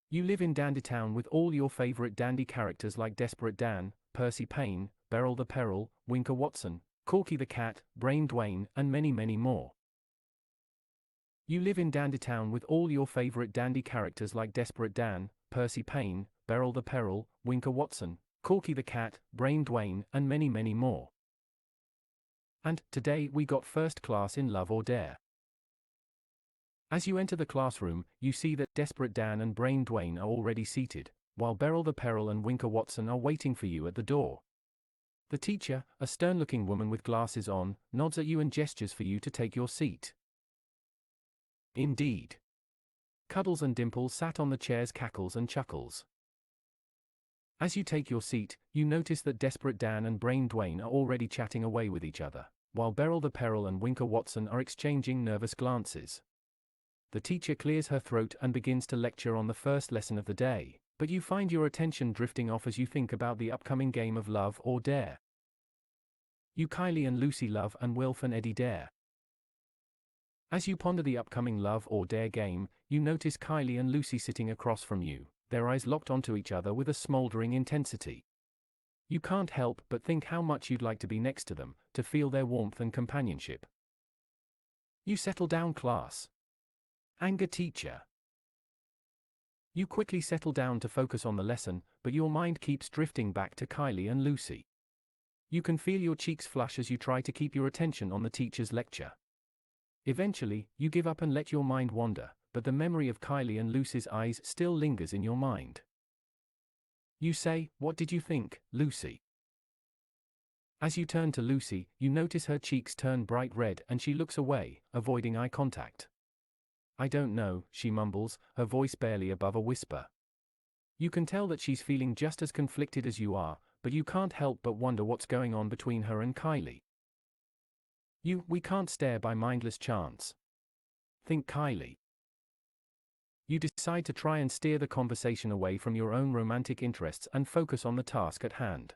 You live in Dandytown with all your favorite dandy characters like Desperate Dan, Percy Payne, Beryl the Peril, Winker Watson, Corky the Cat, Brain Dwayne, and many, many more. You live in Dandytown with all your favorite dandy characters like Desperate Dan, Percy Payne, Beryl the Peril, Winker Watson, Corky the Cat, Brain Dwayne, and many, many more. And today we got first class in Love or Dare. As you enter the classroom, you see that Desperate Dan and Brain Dwayne are already seated, while Beryl the Peril and Winker Watson are waiting for you at the door. The teacher, a stern-looking woman with glasses on, nods at you and gestures for you to take your seat. Indeed. Cuddles and Dimples sat on the chairs, cackles and chuckles. As you take your seat, you notice that Desperate Dan and Brain Dwayne are already chatting away with each other, while Beryl the Peril and Winker Watson are exchanging nervous glances. The teacher clears her throat and begins to lecture on the first lesson of the day, but you find your attention drifting off as you think about the upcoming game of Love or Dare. You Kylie and Lucy love and Wilf and Eddie dare. As you ponder the upcoming Love or Dare game, you notice Kylie and Lucy sitting across from you, their eyes locked onto each other with a smoldering intensity. You can't help but think how much you'd like to be next to them, to feel their warmth and companionship. You settle down, class. Anger teacher. You quickly settle down to focus on the lesson, but your mind keeps drifting back to Kylie and Lucy. You can feel your cheeks flush as you try to keep your attention on the teacher's lecture. Eventually, you give up and let your mind wander, but the memory of Kylie and Lucy's eyes still lingers in your mind. You say, "What did you think, Lucy?" As you turn to Lucy, you notice her cheeks turn bright red and she looks away, avoiding eye contact. "I don't know," she mumbles, her voice barely above a whisper. You can tell that she's feeling just as conflicted as you are, but you can't help but wonder what's going on between her and Kylie. We can't stare by mindless chance. Think Kylie. You decide to try and steer the conversation away from your own romantic interests and focus on the task at hand.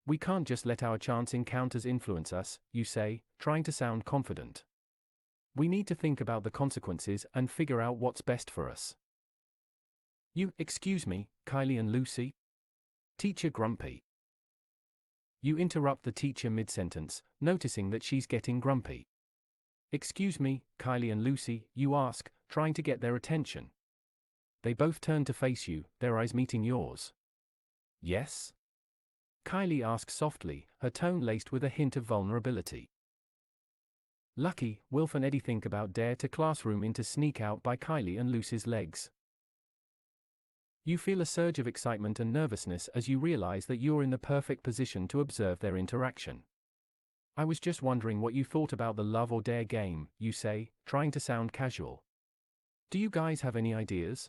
"We can't just let our chance encounters influence us," you say, trying to sound confident. "We need to think about the consequences and figure out what's best for us." Excuse me, Kylie and Lucy?" Teacher grumpy. You interrupt the teacher mid-sentence, noticing that she's getting grumpy. "Excuse me, Kylie and Lucy?" you ask, trying to get their attention. They both turn to face you, their eyes meeting yours. "Yes?" Kylie asks softly, her tone laced with a hint of vulnerability. Lucky, Wilf and Eddie think about Dare to classroom into sneak out by Kylie and Lucy's legs. You feel a surge of excitement and nervousness as you realize that you're in the perfect position to observe their interaction. "I was just wondering what you thought about the Love or Dare game," you say, trying to sound casual. "Do you guys have any ideas?"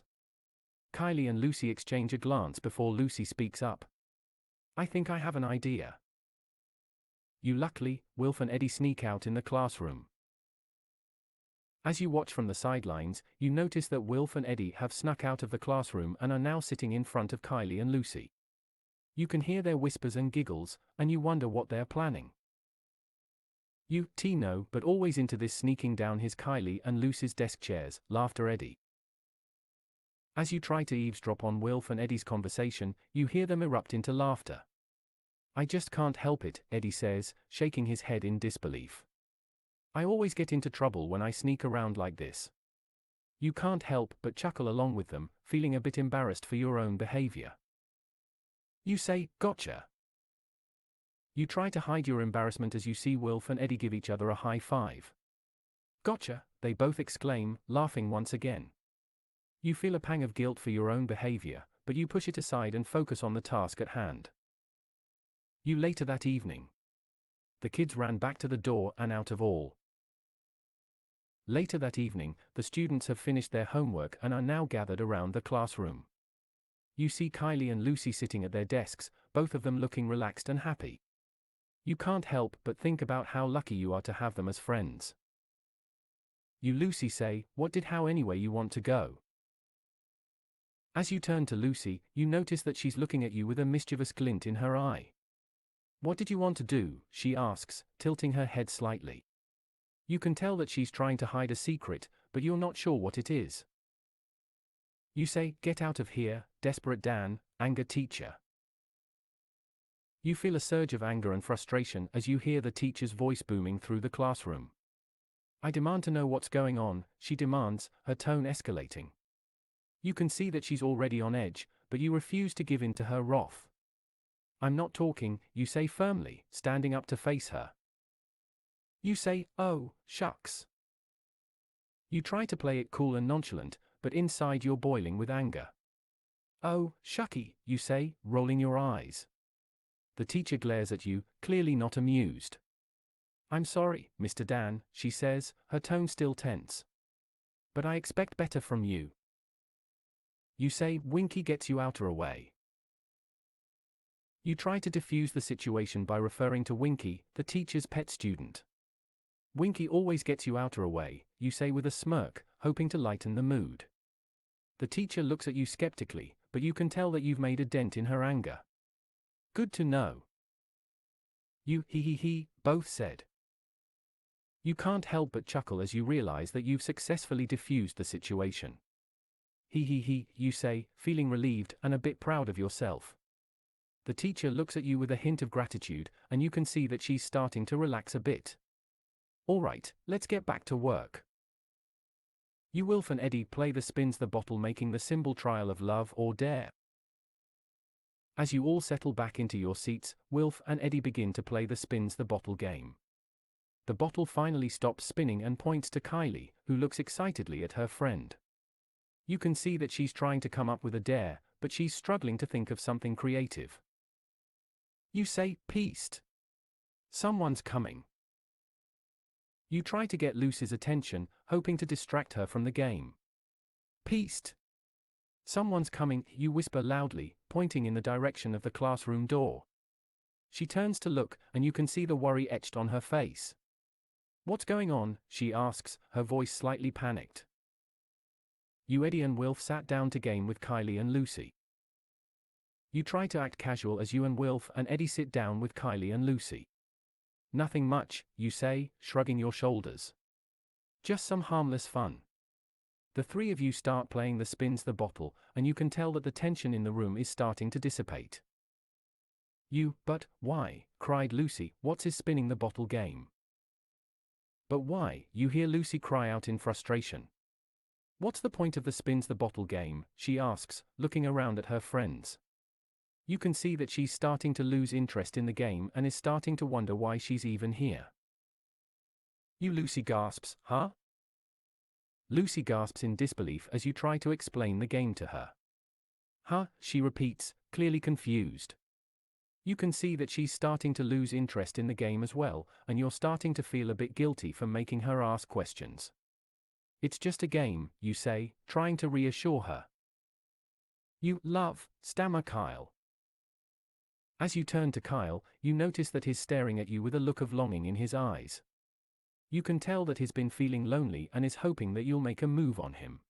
Kylie and Lucy exchange a glance before Lucy speaks up. "I think I have an idea." Luckily, Wilf and Eddie sneak out in the classroom. As you watch from the sidelines, you notice that Wilf and Eddie have snuck out of the classroom and are now sitting in front of Kylie and Lucy. You can hear their whispers and giggles, and you wonder what they're planning. No, but always into this sneaking down his Kylie and Lucy's desk chairs, laughter Eddie. As you try to eavesdrop on Wilf and Eddie's conversation, you hear them erupt into laughter. "I just can't help it," Eddie says, shaking his head in disbelief. "I always get into trouble when I sneak around like this." You can't help but chuckle along with them, feeling a bit embarrassed for your own behavior. You say, "Gotcha." You try to hide your embarrassment as you see Wilf and Eddie give each other a high five. "Gotcha," they both exclaim, laughing once again. You feel a pang of guilt for your own behavior, but you push it aside and focus on the task at hand. Later that evening. The kids ran back to the door and out of all. Later that evening, the students have finished their homework and are now gathered around the classroom. You see Kylie and Lucy sitting at their desks, both of them looking relaxed and happy. You can't help but think about how lucky you are to have them as friends. Lucy say, "What did how anyway you want to go?" As you turn to Lucy, you notice that she's looking at you with a mischievous glint in her eye. "What did you want to do?" she asks, tilting her head slightly. You can tell that she's trying to hide a secret, but you're not sure what it is. You say, "Get out of here, Desperate Dan, anger teacher." You feel a surge of anger and frustration as you hear the teacher's voice booming through the classroom. "I demand to know what's going on," she demands, her tone escalating. You can see that she's already on edge, but you refuse to give in to her wrath. "I'm not talking," you say firmly, standing up to face her. You say, "Oh, shucks." You try to play it cool and nonchalant, but inside you're boiling with anger. "Oh, shucky," you say, rolling your eyes. The teacher glares at you, clearly not amused. "I'm sorry, Mr. Dan," she says, her tone still tense. "But I expect better from you." You say, "Winky gets you outer away." You try to defuse the situation by referring to Winky, the teacher's pet student. "Winky always gets you outer away," you say with a smirk, hoping to lighten the mood. The teacher looks at you skeptically, but you can tell that you've made a dent in her anger. "Good to know." You he both said. You can't help but chuckle as you realize that you've successfully diffused the situation. He, you say, feeling relieved and a bit proud of yourself. The teacher looks at you with a hint of gratitude, and you can see that she's starting to relax a bit. "All right, let's get back to work." You, Wilf and Eddie play the spins the bottle, making the symbol trial of love or dare. As you all settle back into your seats, Wilf and Eddie begin to play the spins the bottle game. The bottle finally stops spinning and points to Kylie, who looks excitedly at her friend. You can see that she's trying to come up with a dare, but she's struggling to think of something creative. You say, "Peast. Someone's coming." You try to get Lucy's attention, hoping to distract her from the game. "Peast. Someone's coming," you whisper loudly, pointing in the direction of the classroom door. She turns to look, and you can see the worry etched on her face. "What's going on?" she asks, her voice slightly panicked. You, Eddie and Wilf, sat down to game with Kylie and Lucy. You try to act casual as you and Wilf and Eddie sit down with Kylie and Lucy. "Nothing much," you say, shrugging your shoulders. "Just some harmless fun." The three of you start playing the spins the bottle, and you can tell that the tension in the room is starting to dissipate. You, "But why?" cried Lucy, "what's his spinning the bottle game?" "But why?" you hear Lucy cry out in frustration. "What's the point of the spins the bottle game?" she asks, looking around at her friends. You can see that she's starting to lose interest in the game and is starting to wonder why she's even here. You, Lucy gasps, "Huh?" Lucy gasps in disbelief as you try to explain the game to her. "Huh?" she repeats, clearly confused. You can see that she's starting to lose interest in the game as well, and you're starting to feel a bit guilty for making her ask questions. "It's just a game," you say, trying to reassure her. You, love, stammer Kyle. As you turn to Kyle, you notice that he's staring at you with a look of longing in his eyes. You can tell that he's been feeling lonely and is hoping that you'll make a move on him.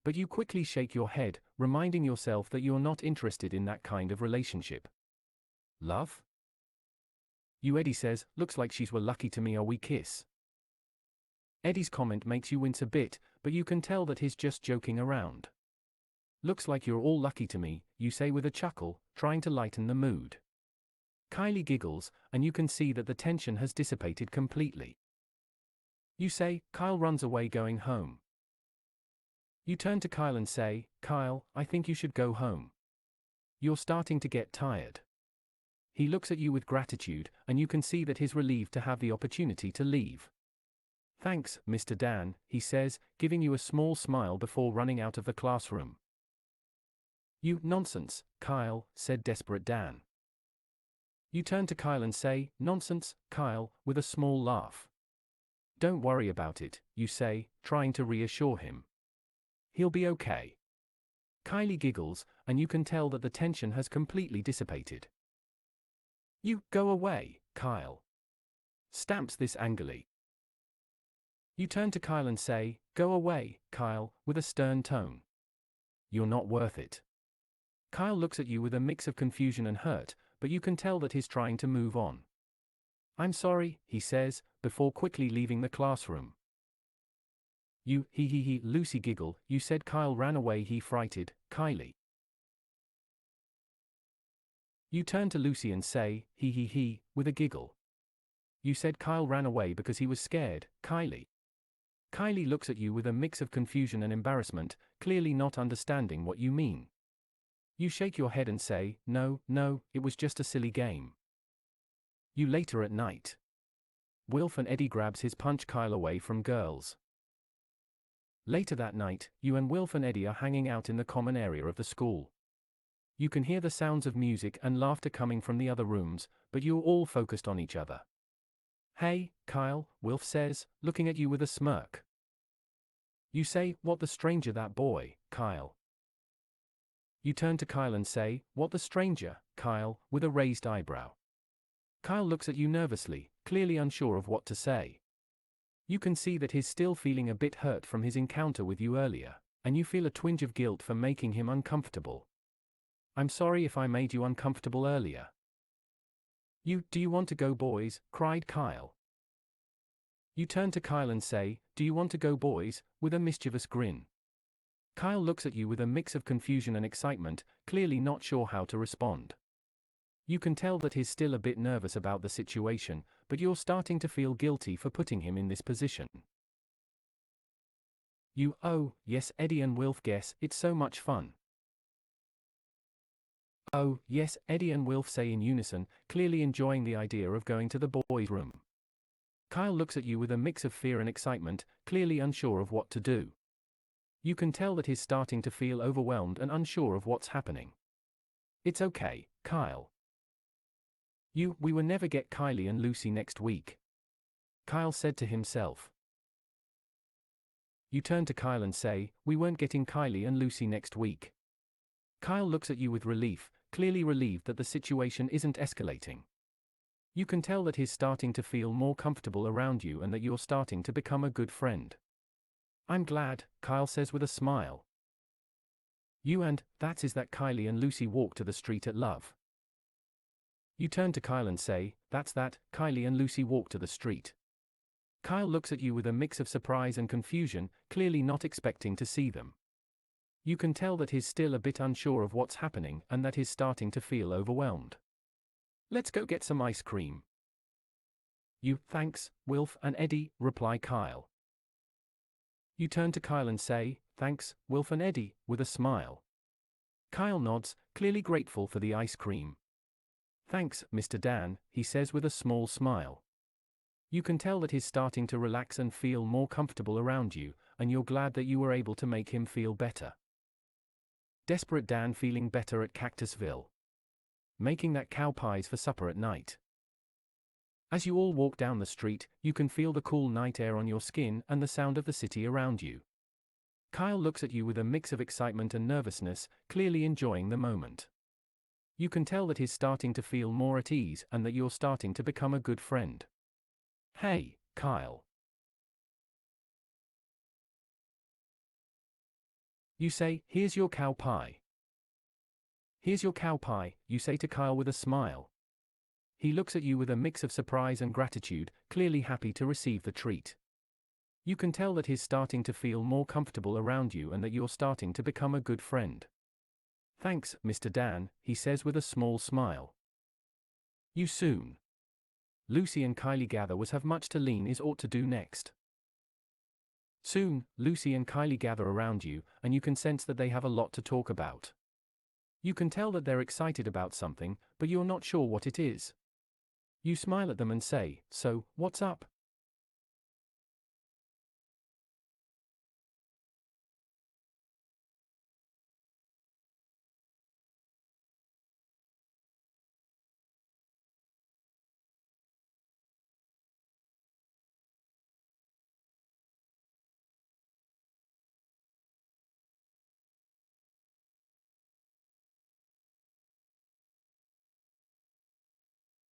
But you quickly shake your head, reminding yourself that you're not interested in that kind of relationship. "Love?" You, Eddie says, "Looks like she's were lucky to me or we kiss." Eddie's comment makes you wince a bit, but you can tell that he's just joking around. "Looks like you're all lucky to me," you say with a chuckle, trying to lighten the mood. Kylie giggles, and you can see that the tension has dissipated completely. You say, "Kyle runs away going home." You turn to Kyle and say, "Kyle, I think you should go home. You're starting to get tired." He looks at you with gratitude, and you can see that he's relieved to have the opportunity to leave. "Thanks, Mr. Dan," he says, giving you a small smile before running out of the classroom. You, "Nonsense, Kyle," said Desperate Dan. You turn to Kyle and say, "Nonsense, Kyle," with a small laugh. "Don't worry about it," you say, trying to reassure him. "He'll be okay." Kylie giggles, and you can tell that the tension has completely dissipated. You, "Go away, Kyle," stamps this angrily. You turn to Kyle and say, "Go away, Kyle," with a stern tone. "You're not worth it." Kyle looks at you with a mix of confusion and hurt, but you can tell that he's trying to move on. "I'm sorry," he says, before quickly leaving the classroom. You, he, Lucy giggle, you said Kyle ran away he frighted, Kylie. You turn to Lucy and say, he, with a giggle. You said Kyle ran away because he was scared, Kylie. Kylie looks at you with a mix of confusion and embarrassment, clearly not understanding what you mean. You shake your head and say, no, it was just a silly game. You later at night. Wilf and Eddie grabs his punch Kyle away from girls. Later that night, you and Wilf and Eddie are hanging out in the common area of the school. You can hear the sounds of music and laughter coming from the other rooms, but you're all focused on each other. Hey, Kyle, Wilf says, looking at you with a smirk. You say, what the stranger that boy, Kyle. You turn to Kyle and say, what the stranger, Kyle, with a raised eyebrow. Kyle looks at you nervously, clearly unsure of what to say. You can see that he's still feeling a bit hurt from his encounter with you earlier, and you feel a twinge of guilt for making him uncomfortable. I'm sorry if I made you uncomfortable earlier. Do you want to go, boys? Cried Kyle. You turn to Kyle and say, do you want to go, boys, with a mischievous grin. Kyle looks at you with a mix of confusion and excitement, clearly not sure how to respond. You can tell that he's still a bit nervous about the situation, but you're starting to feel guilty for putting him in this position. Oh, yes, Eddie and Wilf guess, it's so much fun. Oh, yes, Eddie and Wilf say in unison, clearly enjoying the idea of going to the boys' room. Kyle looks at you with a mix of fear and excitement, clearly unsure of what to do. You can tell that he's starting to feel overwhelmed and unsure of what's happening. It's okay, Kyle. We will never get Kylie and Lucy next week. Kyle said to himself. You turn to Kyle and say, we weren't getting Kylie and Lucy next week. Kyle looks at you with relief, clearly relieved that the situation isn't escalating. You can tell that he's starting to feel more comfortable around you and that you're starting to become a good friend. I'm glad, Kyle says with a smile. That is that Kylie and Lucy walk to the street at Love. You turn to Kyle and say, that's that, Kylie and Lucy walk to the street. Kyle looks at you with a mix of surprise and confusion, clearly not expecting to see them. You can tell that he's still a bit unsure of what's happening and that he's starting to feel overwhelmed. Let's go get some ice cream. Thanks, Wilf and Eddie, reply Kyle. You turn to Kyle and say, thanks, Wilf and Eddie, with a smile. Kyle nods, clearly grateful for the ice cream. Thanks, Mr. Dan, he says with a small smile. You can tell that he's starting to relax and feel more comfortable around you, and you're glad that you were able to make him feel better. Desperate Dan feeling better at Cactusville. Making that cow pies for supper at night. As you all walk down the street, you can feel the cool night air on your skin and the sound of the city around you. Kyle looks at you with a mix of excitement and nervousness, clearly enjoying the moment. You can tell that he's starting to feel more at ease and that you're starting to become a good friend. Hey, Kyle. You say, here's your cow pie. Here's your cow pie, you say to Kyle with a smile. He looks at you with a mix of surprise and gratitude, clearly happy to receive the treat. You can tell that he's starting to feel more comfortable around you and that you're starting to become a good friend. Thanks, Mr. Dan, he says with a small smile. Soon. Lucy and Kylie gather was have much to lean is ought to do next. Soon, Lucy and Kylie gather around you, and you can sense that they have a lot to talk about. You can tell that they're excited about something, but you're not sure what it is. You smile at them and say, so, what's up,